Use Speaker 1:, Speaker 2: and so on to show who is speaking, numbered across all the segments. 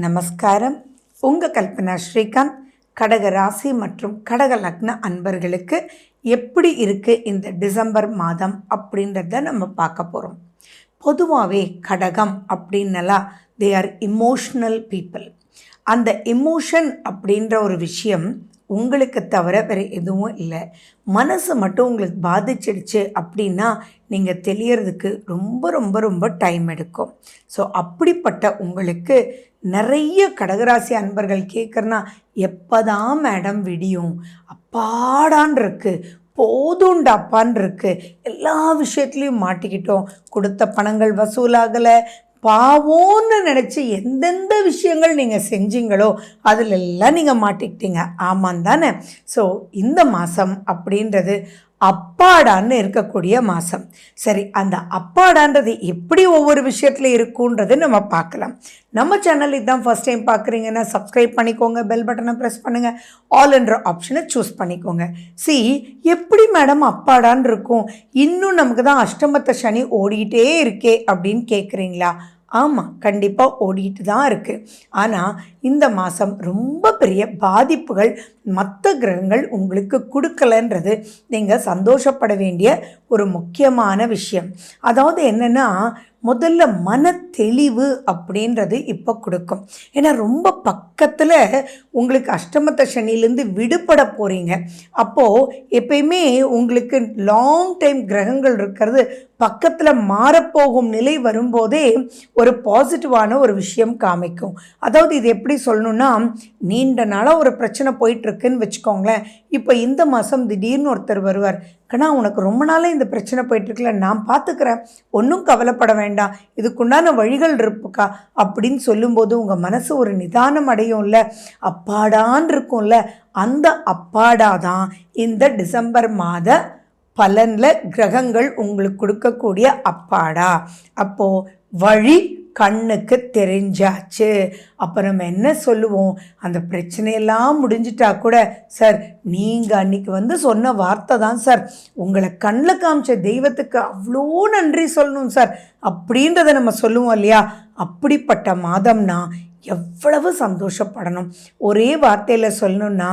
Speaker 1: நமஸ்காரம். உங்கள் கல்பனா ஸ்ரீகாந்த். கடக ராசி மற்றும் கடக லக்ன அன்பர்களுக்கு எப்படி இருக்குது இந்த டிசம்பர் மாதம் அப்படின்றத நம்ம பார்க்க போகிறோம். பொதுவாகவே கடகம் அப்படின்னலாம் தே ஆர் இமோஷ்னல் பீப்புள். அந்த எமோஷன் அப்படின்ற ஒரு விஷயம் உங்களுக்கு தவிர வேறு எதுவும் இல்லை. மனசு மட்டும் உங்களுக்கு பாதிச்சிடுச்சு அப்படின்னா நீங்கள் தெளியறதுக்கு ரொம்ப ரொம்ப ரொம்ப டைம் எடுக்கும். ஸோ அப்படிப்பட்ட உங்களுக்கு நிறைய கடகராசி அன்பர்கள் கேட்குறனா, எப்போ தான் மேடம் விடியும், அப்பாடான் இருக்கு, போதுண்டாப்பான் இருக்கு, எல்லா விஷயத்துலையும் மாட்டிக்கிட்டோம், கொடுத்த பணங்கள் வசூலாகலை, பாவோன்னு நினச்சி எந்தெந்த விஷயங்கள் நீங்கள் செஞ்சீங்களோ அதிலெல்லாம் நீங்கள் மாட்டிக்கிட்டீங்க, ஆமாம் தானே? ஸோ இந்த மாதம் அப்படின்றது அப்பாடான்னு இருக்கக்கூடிய மாதம். சரி, அந்த அப்பாடான்றது எப்படி ஒவ்வொரு விஷயத்தில் இருக்குன்றது நம்ம பார்க்கலாம். நம்ம சேனல் இதுதான் ஃபஸ்ட் டைம் பார்க்குறீங்கன்னா சப்ஸ்கிரைப் பண்ணிக்கோங்க, பெல் பட்டனை ப்ரெஸ் பண்ணுங்கள், ஆல் என்ற ஆப்ஷனை சூஸ் பண்ணிக்கோங்க. எப்படி மேடம் அப்பாடான்னு இருக்கும், இன்னும் நமக்கு தான் அஷ்டமத்த சனி ஓடிக்கிட்டே இருக்கே அப்படின்னு கேட்குறீங்களா? ஆமாம், கண்டிப்பாக ஓடிட்டு தான் இருக்குது. ஆனால் இந்த மாதம் ரொம்ப பெரிய பாதிப்புகள் மற்ற கிரகங்கள் உங்களுக்கு கொடுக்கலன்றது நீங்கள் சந்தோஷப்பட வேண்டிய ஒரு முக்கியமான விஷயம். அதாவது என்னென்னா, முதல்ல மன தெளிவு அப்படின்றது இப்போ கொடுக்கும். ஏன்னா ரொம்ப பக்கத்தில் உங்களுக்கு அஷ்டமத்த சனிலேருந்து விடுபட போகிறீங்க. அப்போது எப்பயுமே உங்களுக்கு லாங் டைம் கிரகங்கள் இருக்கிறது பக்கத்தில் மாறப்போகும் நிலை வரும்போதே ஒரு பாசிட்டிவான ஒரு விஷயம் காமிக்கும். அதாவது இது எப்படி சொல்லணுன்னா, நீண்ட நாளாக ஒரு பிரச்சனை போயிட்டுருக்குன்னு வச்சுக்கோங்களேன். இப்போ இந்த மாதம் திடீர்னு ஒருத்தர் வருவார், கண்ணா உனக்கு ரொம்ப நாளாக இந்த பிரச்சனை போயிட்டுருக்குல்ல, நான் பார்த்துக்கிறேன், ஒன்றும் கவலைப்பட வேண்டாம், இதுக்குண்டான வழிகள் இருப்புக்கா அப்படின்னு சொல்லும்போது உங்கள் மனசு ஒரு நிதானம் அடையும்ல, அப்பாடான் இருக்கும்ல. அந்த அப்பாடாதான் இந்த டிசம்பர் மாத பலனில் கிரகங்கள் உங்களுக்கு கொடுக்கக்கூடிய அப்பாடா. அப்போது வழி கண்ணுக்கு தெரிஞ்சாச்சு. அப்போ நம்ம என்ன சொல்லுவோம், அந்த பிரச்சனையெல்லாம் முடிஞ்சிட்டா கூட, சார் நீங்கள் அன்றைக்கி சொன்ன வார்த்தை தான் சார், உங்களை கண்ணில் காமிச்ச தெய்வத்துக்கு அவ்வளோ நன்றி சொல்லணும் சார் அப்படின்றத நம்ம சொல்லுவோம் இல்லையா? அப்படிப்பட்ட மாதம்னா எவ்வளவு சந்தோஷப்படணும். ஒரே வார்த்தையில் சொல்லணுன்னா,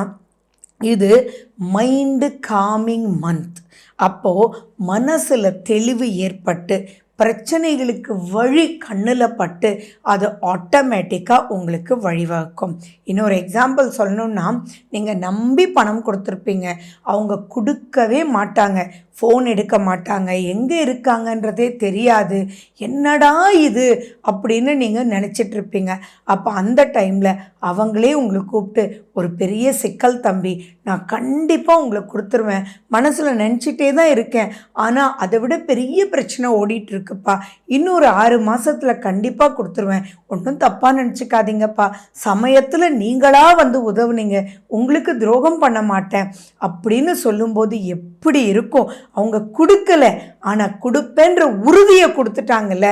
Speaker 1: இது மைண்டு காமிங் மந்த். அப்போது மனசில் தெளிவு ஏற்பட்டு பிரச்சனைகளுக்கு வழி கண்ணில் பட்டு அது ஆட்டோமேட்டிக்காக உங்களுக்கு வழிவகுக்கும். இன்னொரு எக்ஸாம்பிள் சொல்லணுன்னா, நீங்கள் நம்பி பணம் கொடுத்துருப்பீங்க, அவங்க கொடுக்கவே மாட்டாங்க, ஃபோன் எடுக்க மாட்டாங்க, எங்கே இருக்காங்கன்றதே தெரியாது, என்னடா இது அப்படின்னு நீங்கள் நினச்சிட்ருப்பீங்க. அப்போ அந்த டைமில் அவங்களே உங்களை கூப்பிட்டு, ஒரு பெரிய சிக்கல் தம்பி, நான் கண்டிப்பாக உங்களுக்கு கொடுத்துருவேன், மனசில் நினச்சிட்டே தான் இருக்கேன், ஆனால் அதை விட பெரிய பிரச்சனை ஓடிட்டுருக்குப்பா, இன்னொரு 6 மாதத்தில் கண்டிப்பாக கொடுத்துருவேன், ஒன்றும் தப்பாக நினச்சிக்காதீங்கப்பா, சமயத்தில் நீங்களாக உதவுனீங்க, உங்களுக்கு துரோகம் பண்ண மாட்டேன் அப்படின்னு சொல்லும்போது எப்படி இருக்கும்? அவங்க கொடுக்கல, ஆனால் கொடுப்பேன்ற உறுதியை கொடுத்துட்டாங்கல்ல.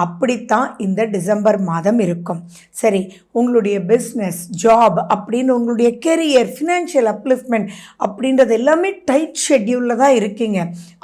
Speaker 1: அப்படித்தான் இந்த டிசம்பர் மாதம் இருக்கும். சரி, உங்களுடைய பிஸ்னஸ், ஜாப் அப்படின்னு உங்களுடைய கெரியர், ஃபினான்ஷியல் அப்லிஃப்ட்மெண்ட் அப்படின்றது எல்லாமே டைட் ஷெட்யூலில் தான் இருக்கீங்க.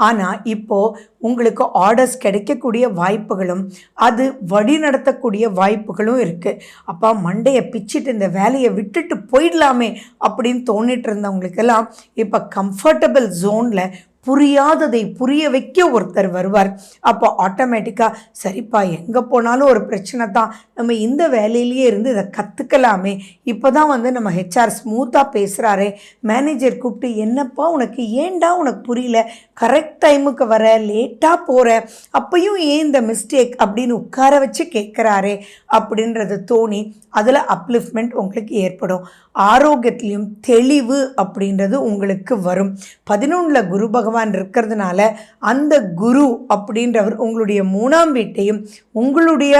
Speaker 1: ஆனால் இப்போது உங்களுக்கு ஆர்டர்ஸ் கிடைக்கக்கூடிய வாய்ப்புகளும் அது வழி நடத்தக்கூடிய வாய்ப்புகளும் இருக்குது. அப்போ மண்டையை பிச்சுட்டு இந்த வேலையை விட்டுட்டு போயிடலாமே அப்படின்னு தோணிட்டு இருந்தவங்களுக்கெல்லாம் இப்போ கம்ஃபர்டபுள் ஜோனில் புரியாததை புரிய வைக்க ஒருத்தர் வருவார். அப்போ ஆட்டோமேட்டிக்காக சரிப்பா, எங்கே போனாலும் ஒரு பிரச்சனை தான், நம்ம இந்த வேலையிலேயே இருந்து இதை கற்றுக்கலாமே, இப்போ தான் நம்ம ஹெச்ஆர் ஸ்மூத்தாக பேசுகிறாரே, மேனேஜர் கூப்பிட்டு என்னப்பா உனக்கு ஏண்டா உனக்கு புரியல, கரெக்ட் டைமுக்கு வர, லேட்டாக போகிற, அப்பையும் ஏன் இந்த மிஸ்டேக் அப்படின்னு உட்கார வச்சு கேட்குறாரே அப்படின்றது தோணி அதில் அப்லிஃப்ட்மெண்ட் உங்களுக்கு ஏற்படும். ஆரோக்கியத்திலையும் தெளிவு அப்படின்றது உங்களுக்கு வரும். 11 குரு பகவான் இருக்கிறதுனால அந்த குரு அப்படின்றவர் உங்களுடைய 3ஆம் வீட்டையும் உங்களுடைய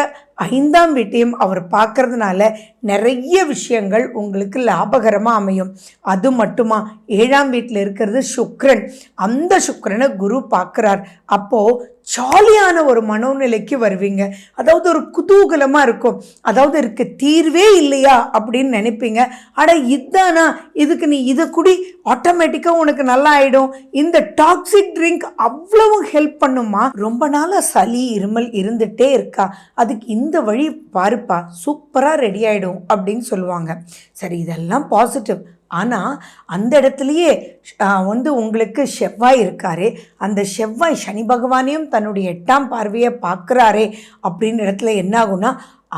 Speaker 1: 5ஆம் வீட்டையும் அவர் பார்க்கறதுனால நிறைய விஷயங்கள் உங்களுக்கு லாபகரமாக அமையும். அது மட்டுமா, 7ஆம் வீட்டில் இருக்கிறது சுக்கிரன், அந்த சுக்கிரனை குரு பார்க்குறார். அப்போது ஜாலியான ஒரு மனோநிலைக்கு வருவீங்க. அதாவது ஒரு குதூகலமாக இருக்கும். அதாவது இருக்கு தீர்வே இல்லையா அப்படின்னு நினைப்பீங்க. அட இதானா, இதுக்கு நீ இதை குடி, ஆட்டோமேட்டிக்காக உனக்கு நல்லா ஆகிடும். இந்த டாக்ஸிக் ட்ரிங்க் அவ்வளவு ஹெல்ப் பண்ணுமா, ரொம்ப நாளாக சளி இருமல் இருந்துகிட்டே இருக்கா, அதுக்கு இந்த வழி பாருப்பா, சூப்பராக ரெடி ஆகிடும் அப்படின்னு சொல்லுவாங்க. சரி, இதெல்லாம் பாசிட்டிவ். ஆனால் அந்த இடத்துலையே உங்களுக்கு செவ்வாய் இருக்காரு. அந்த செவ்வாய் சனி பகவானையும் தன்னுடைய 8ஆம் பார்வையை பார்க்குறாரே அப்படின்ற இடத்துல என்ன ஆகும்னா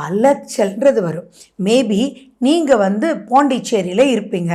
Speaker 1: அலைச்சல்ன்றது வரும். மேபி நீங்கள் பாண்டிச்சேரியில் இருப்பீங்க.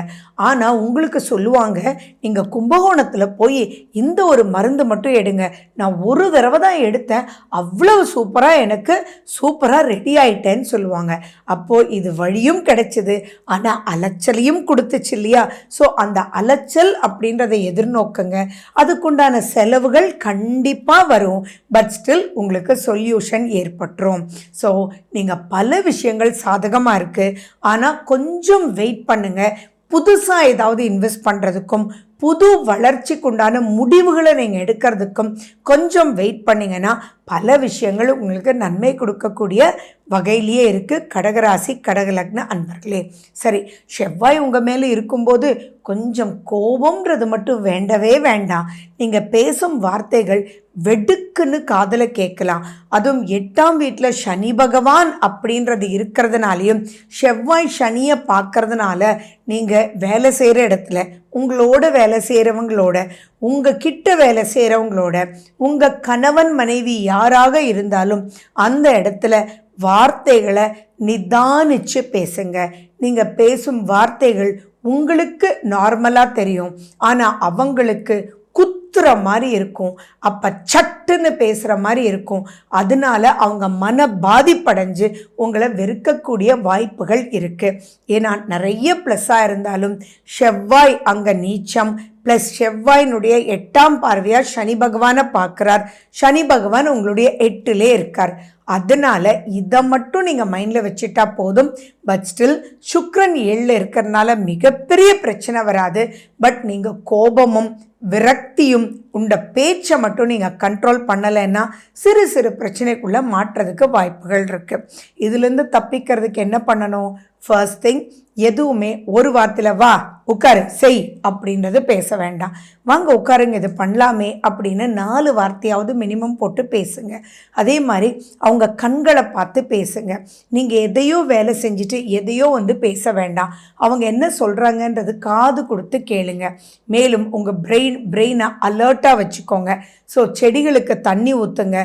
Speaker 1: ஆனால் உங்களுக்கு சொல்லுவாங்க, நீங்கள் கும்பகோணத்தில் போய் இந்த ஒரு மருந்து மட்டும் எடுங்க, நான் ஒரு தடவை தான் எடுத்தேன், அவ்வளவு சூப்பராக எனக்கு சூப்பராக ரெடி ஆயிட்டேன்னு சொல்லுவாங்க. அப்போது இது வழியும் கிடைச்சிது, ஆனால் அலைச்சலையும் கொடுத்துச்சு இல்லையா? ஸோ அந்த அலைச்சல் அப்படின்றத எதிர்நோக்குங்க. அதுக்குண்டான செலவுகள் கண்டிப்பாக வரும். பட் ஸ்டில் உங்களுக்கு சொல்யூஷன் ஏற்பட்டுரும். ஸோ நீங்கள் பல விஷயங்கள் சாதகமாக இருக்குது. ஆனால் கொஞ்சம் வெயிட் பண்ணுங்கள். புதுசாக ஏதாவது இன்வெஸ்ட் பண்ணுறதுக்கும் புது வளர்ச்சிக்குண்டான முடிவுகளை நீங்கள் எடுக்கிறதுக்கும் கொஞ்சம் வெயிட் பண்ணிங்கன்னா பல விஷயங்கள் உங்களுக்கு நன்மை கொடுக்கக்கூடிய வகையிலேயே இருக்குது. கடகராசி கடகலக்ன அன்பர்களே, சரி, செவ்வாய் உங்கள் மேலே இருக்கும்போது கொஞ்சம் கோபம்ன்றது மட்டும் வேண்டவே வேண்டாம். நீங்கள் பேசும் வார்த்தைகள் வெடுக்குன்னு காதலை கேட்கலாம். அதுவும் 8ஆம் வீட்டில் சனி பகவான் அப்படின்றது இருக்கிறதுனாலையும் செவ்வாய் சனியை பார்க்கறதுனால நீங்கள் வேலை செய்கிற இடத்துல, உங்களோட வேலை செய்கிறவங்களோட, உங்கள் கிட்ட வேலை செய்கிறவங்களோட, உங்கள் கணவன் மனைவி யாராக இருந்தாலும் அந்த இடத்துல வார்த்தைகளை நிதானிச்சு பேசுங்க. நீங்கள் பேசும் வார்த்தைகள் உங்களுக்கு நார்மலாக தெரியும், ஆனால் அவங்களுக்கு குத்துற மாதிரி இருக்கும். அப்போ சட்டுன்னு பேசுகிற மாதிரி இருக்கும். அதனால அவங்க மன பாதிப்படைஞ்சு உங்களை வெறுக்கக்கூடிய வாய்ப்புகள் இருக்குது. ஏன்னா நிறைய ப்ளஸ்ஸாக இருந்தாலும் செவ்வாய் அங்கே நீச்சம், ப்ளஸ் செவ்வாயினுடைய 8ஆம் பார்வையாக சனி பகவானை பார்க்குறார். சனி பகவான் உங்களுடைய 8லே இருக்கார். அதனால் இதை மட்டும் நீங்கள் மைண்டில் வச்சுட்டா போதும். பட் ஸ்டில் சுக்கிரன் 7ல் இருக்கிறதுனால மிகப்பெரிய பிரச்சனை வராது. பட் நீங்கள் கோபமும் விரக்தியும் உண்ட பேச்சை மட்டும் நீங்கள் கண்ட்ரோல் பண்ணலைன்னா சிறு சிறு பிரச்சனைக்குள்ளே மாற்றுறதுக்கு வாய்ப்புகள் இருக்குது. இதுலேருந்து தப்பிக்கிறதுக்கு என்ன பண்ணணும்? ஃபர்ஸ்ட் திங், எதுவுமே ஒரு வார்த்தையில் வா உட்காரு செய் அப்படின்றது பேச வேண்டாம். வாங்க உட்காருங்க, இது பண்ணலாமே அப்படின்னு 4 வார்த்தையாவது மினிமம் போட்டு பேசுங்க. அதே மாதிரி அவங்க கண்களை பார்த்து பேசுங்க. நீங்கள் எதையோ வேலை செஞ்சுட்டு எதையோ பேச வேண்டாம். அவங்க என்ன சொல்கிறாங்கன்றது காது கொடுத்து கேளுங்க. மேலும் உங்கள் பிரெயினை அலர்ட்டாக வச்சுக்கோங்க. ஸோ செடிகளுக்கு தண்ணி ஊற்றுங்க,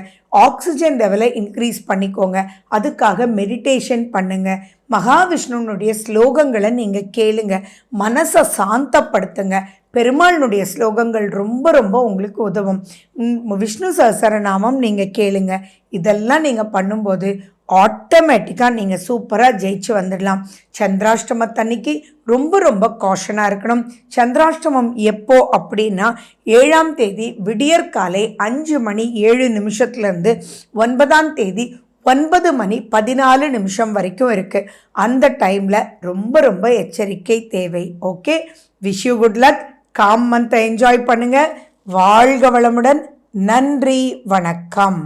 Speaker 1: ஆக்சிஜன் லெவலை இன்க்ரீஸ் பண்ணிக்கோங்க. அதுக்காக மெடிடேஷன் பண்ணுங்க. மகாவிஷ்ணுனுடைய ஸ்லோகங்களை நீங்கள் கேளுங்க, மனசை சாந்தப்படுத்துங்க. பெருமாளுடைய ஸ்லோகங்கள் ரொம்ப ரொம்ப உங்களுக்கு உதவும். விஷ்ணு சஹஸ்ரநாமம் நீங்கள் கேளுங்க. இதெல்லாம் நீங்கள் பண்ணும்போது ஆட்டோமேட்டிக்காக நீங்கள் சூப்பராக ஜெயிச்சு வந்துடலாம். சந்திராஷ்டமத்தன்னைக்கு ரொம்ப ரொம்ப காஷனாக இருக்கணும். சந்திராஷ்டமம் எப்போ அப்படின்னா 7ஆம் தேதி விடியற்காலை 5:07 9ஆம் தேதி 9:14 வரைக்கும் இருக்குது. அந்த டைமில் ரொம்ப ரொம்ப எச்சரிக்கை தேவை. Okay, wish you good luck. காம் மந்த்தை என்ஜாய் பண்ணுங்கள். வாழ்க வளமுடன். நன்றி, வணக்கம்.